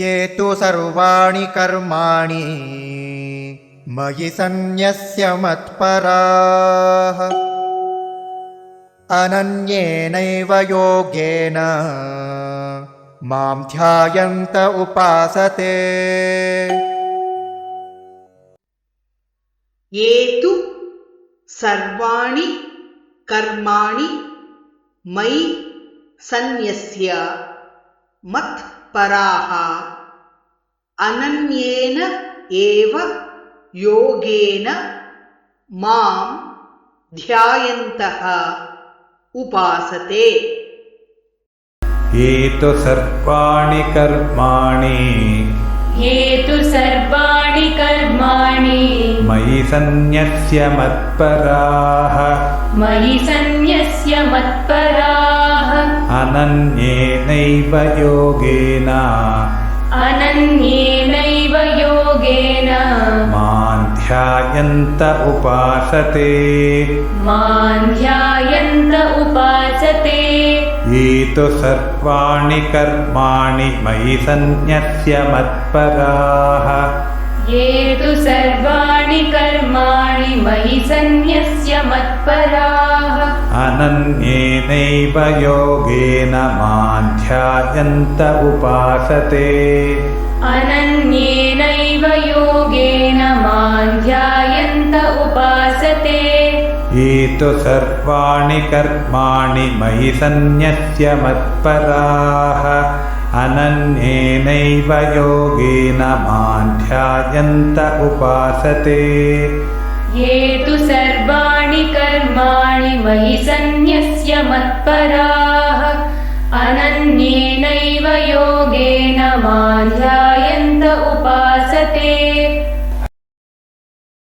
ये तु सर्वाणि कर्माणि मयि सन्न्यस्य मत्पराः अनन्येनैव योगेन मां ध्यायन्त उपासते। ये तु सर्वाणि कर्माणि मयि सन्न्यस्य मत्पराः अनन्येन एव योगेन मां ध्यायन्तः उपासते। ये तु सर्वाणि कर्माणि मयि सन्न्यस्य मत्पराः अनन्येनैव योगेन मां ध्यायन्त उपासते। ये तु सर्वाणि कर्माणि मयि सन्न्यस्य मत्पराः अनन्येनैव योगेन मां ध्यायन्त उपासते। ये तु सर्वाणि कर्माणि मयि सन्न्यस्य मत्पराः अनन्येनैव योगेन मां ध्यायन्त उपासते। ये तु सर्वाणि कर्माणि मयि सन्न्यस्य मत्पराः अनन्येनैव योगेन मां ध्यायन्त उपासते।